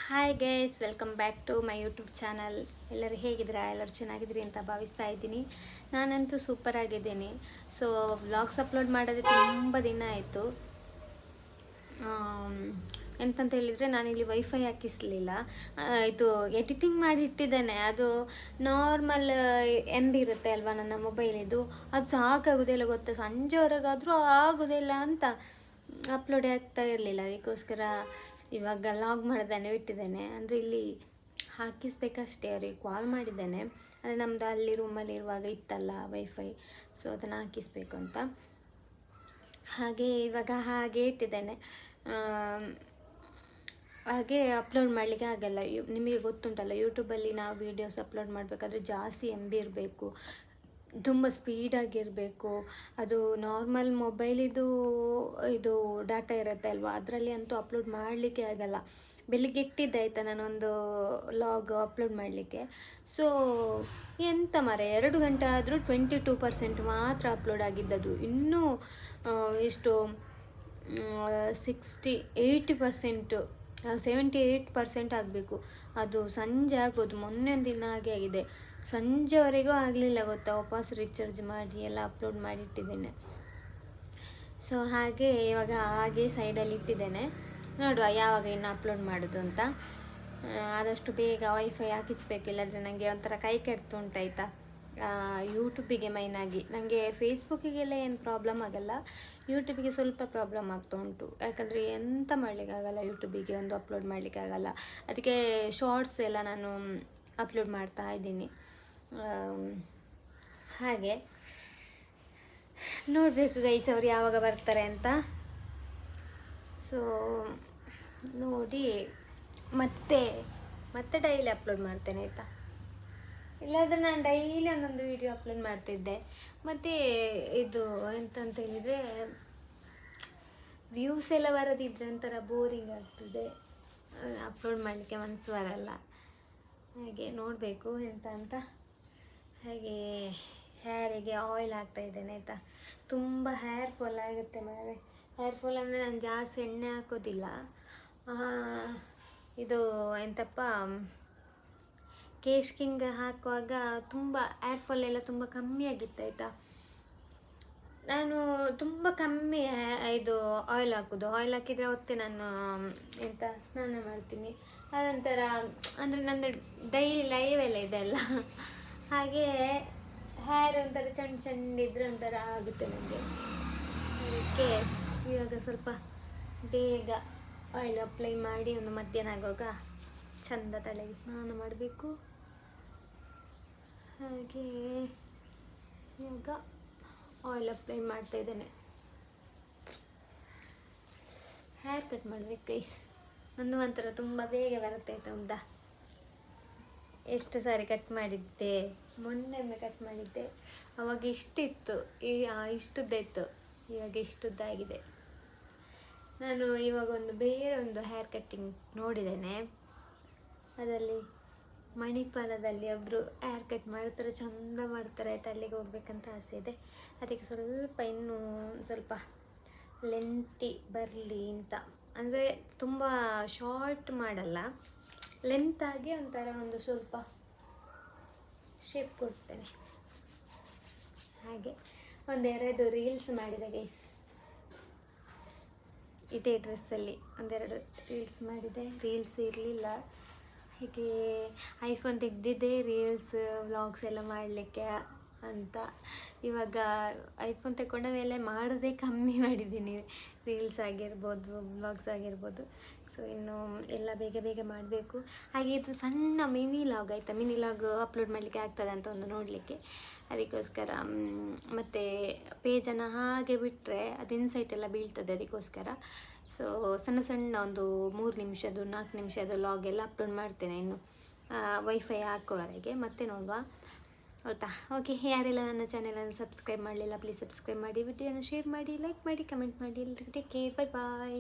Hi guys, welcome back to my YouTube channel. ಎಲ್ಲರೂ ಹೇಗಿದ್ದೀರಾ? ಎಲ್ಲರೂ ಚೆನ್ನಾಗಿದ್ದೀರಿ ಅಂತ ಭಾವಿಸ್ತಾ ಇದ್ದೀನಿ. ನಾನಂತೂ ಸೂಪರ್ ಆಗಿದ್ದೀನಿ. ಸೊ ವ್ಲಾಗ್ಸ್ ಅಪ್ಲೋಡ್ ಮಾಡೋದೇ ತುಂಬ ದಿನ ಆಯಿತು. ಎಂತಂತ ಹೇಳಿದರೆ, ನಾನಿಲ್ಲಿ ವೈಫೈ ಹಾಕಿಸಲಿಲ್ಲ. ಇದು ಎಡಿಟಿಂಗ್ ಮಾಡಿ ಇಟ್ಟಿದ್ದೇನೆ. ಅದು ನಾರ್ಮಲ್ MB ಇರುತ್ತೆ ಅಲ್ವಾ ನನ್ನ ಮೊಬೈಲಿದು, ಅದು ಸಾಕಾಗೋದಿಲ್ಲ ಗೊತ್ತಾ. ಸಂಜೆವರೆಗಾದರೂ ಆಗೋದಿಲ್ಲ ಅಂತ ಅಪ್ಲೋಡೇ ಆಗ್ತಾ ಇರಲಿಲ್ಲ. ಅದಕ್ಕೋಸ್ಕರ ಇವಾಗ ಲಾಗ್ ಮಾಡ್ದೇನೆ ಬಿಟ್ಟಿದ್ದೇನೆ. ಅಂದರೆ ಇಲ್ಲಿ ಹಾಕಿಸ್ಬೇಕಷ್ಟೇ. ಅವ್ರಿಗೆ ಕಾಲ್ ಮಾಡಿದ್ದೇನೆ. ಅಂದರೆ ನಮ್ಮದು ಅಲ್ಲಿ ರೂಮಲ್ಲಿ ಇರುವಾಗ ಇತ್ತಲ್ಲ ವೈಫೈ, ಸೊ ಅದನ್ನು ಹಾಕಿಸ್ಬೇಕು ಅಂತ. ಹಾಗೆ ಇವಾಗ ಹಾಗೆ ಇಟ್ಟಿದ್ದೇನೆ. ಹಾಗೆ ಅಪ್ಲೋಡ್ ಮಾಡಲಿಕ್ಕೆ ಆಗಲ್ಲ. ನಿಮಗೆ ಗೊತ್ತುಂಟಲ್ಲ, ಯೂಟ್ಯೂಬಲ್ಲಿ ನಾವು ವೀಡಿಯೋಸ್ ಅಪ್ಲೋಡ್ ಮಾಡಬೇಕಾದ್ರೆ ಜಾಸ್ತಿ MB ಇರಬೇಕು, ತುಂಬ ಸ್ಪೀಡಾಗಿರಬೇಕು. ಅದು ನಾರ್ಮಲ್ ಮೊಬೈಲಿದು ಇದು ಡಾಟಾ ಇರುತ್ತೆ ಅಲ್ವಾ, ಅದರಲ್ಲಿ ಅಂತೂ ಅಪ್ಲೋಡ್ ಮಾಡಲಿಕ್ಕೆ ಆಗಲ್ಲ. ಬೆಳಿಗ್ಗೆ ಇಟ್ಟಿದ್ದೆ ಆಯಿತಾ ನಾನೊಂದು ಲಾಗ್ ಅಪ್ಲೋಡ್ ಮಾಡಲಿಕ್ಕೆ. ಸೊ ಎಂತ ಮರೆ, 2 ಗಂಟೆ ಆದರೂ 22% ಮಾತ್ರ ಅಪ್ಲೋಡ್ ಆಗಿದ್ದದು. ಇನ್ನೂ ಎಷ್ಟು 80% 78% ಆಗಬೇಕು. ಅದು ಸಂಜೆ ಆಗೋದು. ಮೊನ್ನೆ ಒಂದು ದಿನ ಹಾಗೆ ಆಗಿದೆ, ಸಂಜೆವರೆಗೂ ಆಗಲಿಲ್ಲ ಗೊತ್ತಾ. ವಾಪಸ್ ರೀಚಾರ್ಜ್ ಮಾಡಿ ಎಲ್ಲ ಅಪ್ಲೋಡ್ ಮಾಡಿಟ್ಟಿದ್ದೇನೆ. ಸೊ ಹಾಗೆ ಇವಾಗ ಹಾಗೆ ಸೈಡಲ್ಲಿ ಇಟ್ಟಿದ್ದೇನೆ. ನೋಡುವ ಯಾವಾಗ ಇನ್ನು ಅಪ್ಲೋಡ್ ಮಾಡೋದು ಅಂತ. ಆದಷ್ಟು ಬೇಗ ವೈಫೈ ಹಾಕಿಸ್ಬೇಕು, ಇಲ್ಲಾಂದರೆ ನನಗೆ ಒಂಥರ ಕೈ ಕೆಡ್ತು ಉಂಟಾಯ್ತಾ. ಯೂಟ್ಯೂಬಿಗೆ ಮೈನಾಗಿ. ನನಗೆ ಫೇಸ್ಬುಕ್ಕಿಗೆಲ್ಲ ಏನು ಪ್ರಾಬ್ಲಮ್ ಆಗಲ್ಲ, ಯೂಟ್ಯೂಬಿಗೆ ಸ್ವಲ್ಪ ಪ್ರಾಬ್ಲಮ್ ಆಗ್ತಾ ಉಂಟು. ಯಾಕಂದರೆ ಎಂತ ಮಾಡಲಿಕ್ಕಾಗಲ್ಲ, ಯೂಟ್ಯೂಬಿಗೆ ಒಂದು ಅಪ್ಲೋಡ್ ಮಾಡಲಿಕ್ಕಾಗಲ್ಲ. ಅದಕ್ಕೆ ಶಾರ್ಟ್ಸ್ ಎಲ್ಲ ನಾನು ಅಪ್ಲೋಡ್ ಮಾಡ್ತಾ ಇದ್ದೀನಿ. ಹಾಗೆ ನೋಡಬೇಕು ಗೈಸ್ ಅವ್ರು ಯಾವಾಗ ಬರ್ತಾರೆ ಅಂತ. ಸೊ ನೋಡಿ ಮತ್ತೆ ಡೈಲಿ ಅಪ್ಲೋಡ್ ಮಾಡ್ತೇನೆ ಆಯಿತಾ. ಇಲ್ಲಾಂದರೆ ನಾನು ಡೈಲಿ ಒಂದೊಂದು ವೀಡಿಯೋ ಅಪ್ಲೋಡ್ ಮಾಡ್ತಿದ್ದೆ. ಮತ್ತು ಇದು ಎಂತಂತ ಹೇಳಿದರೆ, ವ್ಯೂಸ್ ಎಲ್ಲ ಬರೋದಿದ್ರೆ ಒಂಥರ ಬೋರಿಂಗ್ ಆಗ್ತದೆ, ಅಪ್ಲೋಡ್ ಮಾಡಲಿಕ್ಕೆ ಮನಸ್ಸು ಬರಲ್ಲ. ಹಾಗೆ ನೋಡಬೇಕು ಎಂತ ಅಂತ. ಹಾಗೆ ಹೇರಿಗೆ ಆಯಿಲ್ ಹಾಕ್ತಾಯಿದ್ದೇನೆ ಆಯಿತಾ. ತುಂಬ ಹೇರ್ ಫಾಲ್ ಆಗುತ್ತೆ ಮಾರೆ. ಹೇರ್ ಫಾಲ್ ಅಂದರೆ ನಾನು ಜಾಸ್ತಿ ಎಣ್ಣೆ ಹಾಕೋದಿಲ್ಲ. ಇದು ಎಂತಪ್ಪ, ಕೇಶ್ ಕಿಂಗ್ ಹಾಕುವಾಗ ತುಂಬ ಹೇರ್ ಫಾಲ್ ಎಲ್ಲ ತುಂಬ ಕಮ್ಮಿ ಆಗಿತ್ತು ಆಯಿತಾ. ನಾನು ತುಂಬ ಕಮ್ಮಿ ಇದು ಆಯಿಲ್ ಹಾಕೋದು. ಆಯಿಲ್ ಹಾಕಿದರೆ ಅವತ್ತೇ ನಾನು ಎಂತ ಸ್ನಾನ ಮಾಡ್ತೀನಿ. ಅದೊಂಥರ ಅಂದರೆ ನಂದು ಡೈಲಿ ಲೈವ್ ಎಲ್ಲ ಇದೆ ಅಲ್ಲ, ಹಾಗೆ ಹೇರ್ ಒಂಥರ ಚೆಂಡಿದ್ರೆ ಒಂಥರ ಆಗುತ್ತೆ ನನಗೆ. ಅದಕ್ಕೆ ಇವಾಗ ಸ್ವಲ್ಪ ಬೇಗ ಆಯಿಲ್ ಅಪ್ಲೈ ಮಾಡಿ ಒಂದು ಮಧ್ಯಾಹ್ನ ಆಗುವಾಗ ಚೆಂದ ತಲೆಗೆ ಸ್ನಾನ ಮಾಡಬೇಕು. ಹಾಗೆ ಇವಾಗ ಆಯಿಲ್ ಅಪ್ಲೈ ಮಾಡ್ತಾ ಇದ್ದೇನೆ. ಹೇರ್ ಕಟ್ ಮಾಡಬೇಕು ಗೈಸ್. ಒಂದು ಒಂಥರ ತುಂಬ ಬೇಗ ಬರುತ್ತೆ ಆಯಿತಾ ಉದ್ದ. ಎಷ್ಟು ಸಾರಿ ಕಟ್ ಮಾಡಿದ್ದೆ, ಮೊನ್ನೆ ಕಟ್ ಮಾಡಿದ್ದೆ. ಅವಾಗ ಇಷ್ಟಿತ್ತು, ಇಷ್ಟುದ್ದ ಇತ್ತು, ಇವಾಗ ಇಷ್ಟುದ್ದ ಆಗಿದೆ. ನಾನು ಇವಾಗ ಬೇರೆ ಒಂದು ಹೇರ್ ಕಟ್ಟಿಂಗ್ ನೋಡಿದ್ದೇನೆ. ಅದರಲ್ಲಿ ಮಣಿಪಾಲದಲ್ಲಿ ಒಬ್ಬರು ಹೇರ್ ಕಟ್ ಮಾಡ್ತಾರೆ, ಚೆಂದ ಮಾಡ್ತಾರೆ ಆಯಿತಾ. ಅಲ್ಲಿಗೆ ಹೋಗ್ಬೇಕಂತ ಆಸೆ ಇದೆ. ಅದಕ್ಕೆ ಇನ್ನೂ ಸ್ವಲ್ಪ ಲೆಂತಿ ಬರಲಿ ಅಂತ. ಅಂದರೆ ತುಂಬ ಶಾರ್ಟ್ ಮಾಡಲ್ಲ, ಲೆಂತಾಗಿ ಒಂಥರ ಒಂದು ಸ್ವಲ್ಪ ಶೇಪ್ ಕೊಡ್ತೇನೆ. ಹಾಗೆ ಒಂದೆರಡು ರೀಲ್ಸ್ ಮಾಡಿದೆ ಗೈಸ್. ಇದೇ ಡ್ರೆಸ್ಸಲ್ಲಿ ಒಂದೆರಡು ರೀಲ್ಸ್ ಮಾಡಿದೆ. ರೀಲ್ಸ್ ಇರಲಿಲ್ಲ, ಹೀಗೆ ಐಫೋನ್ ತೆಗೆದಿದ್ದೆ ರೀಲ್ಸ್ ವ್ಲಾಗ್ಸ್ ಎಲ್ಲ ಮಾಡಲಿಕ್ಕೆ ಅಂತ. ಇವಾಗ ಐಫೋನ್ ತಗೊಂಡ ಮೇಲೆ ಮಾಡೋದೇ ಕಮ್ಮಿ ಮಾಡಿದ್ದೀನಿ, ರೀಲ್ಸ್ ಆಗಿರ್ಬೋದು ವ್ಲಾಗ್ಸ್ ಆಗಿರ್ಬೋದು. ಸೊ ಇನ್ನು ಎಲ್ಲ ಬೇಗ ಬೇಗ ಮಾಡಬೇಕು. ಹಾಗೆ ಇದು ಸಣ್ಣ ಮಿನಿ ಲಾಗ್ ಆಯಿತಾ. ಮಿನಿ ಲಾಗ್ ಅಪ್ಲೋಡ್ ಮಾಡಲಿಕ್ಕೆ ಆಗ್ತದೆ ಅಂತ ಒಂದು ನೋಡಲಿಕ್ಕೆ. ಅದಕ್ಕೋಸ್ಕರ ಮತ್ತು ಪೇಜನ್ನು ಹಾಗೆ ಬಿಟ್ಟರೆ ಅದು ಇನ್ಸೈಟ್ ಎಲ್ಲ ಬೀಳ್ತದೆ, ಅದಕ್ಕೋಸ್ಕರ. ಸೊ ಸಣ್ಣ ಸಣ್ಣ ಒಂದು 3 ನಿಮಿಷದ್ದು 4 ನಿಮಿಷದ್ದು ಲಾಗ್ ಎಲ್ಲ ಅಪ್ಲೋಡ್ ಮಾಡ್ತೇನೆ ಇನ್ನು ವೈಫೈ ಹಾಕೋವರೆಗೆ. ಮತ್ತೆ ನೋಡುವ ಆಯಿತಾ. ಓಕೆ, ಯಾರೆಲ್ಲ ನನ್ನ ಚಾನೆಲನ್ನು ಸಬ್ಸ್ಕ್ರೈಬ್ ಮಾಡಲಿಲ್ಲ ಪ್ಲೀಸ್ ಸಬ್ಸ್ಕ್ರೈಬ್ ಮಾಡಿ, ವಿಡಿಯೋನ ಶೇರ್ ಮಾಡಿ, ಲೈಕ್ ಮಾಡಿ, ಕಮೆಂಟ್ ಮಾಡಿ. ಎಲ್ಲರಿಗೂ ಟೇಕ್ ಕೇರ್, ಬೈ ಬಾಯ್.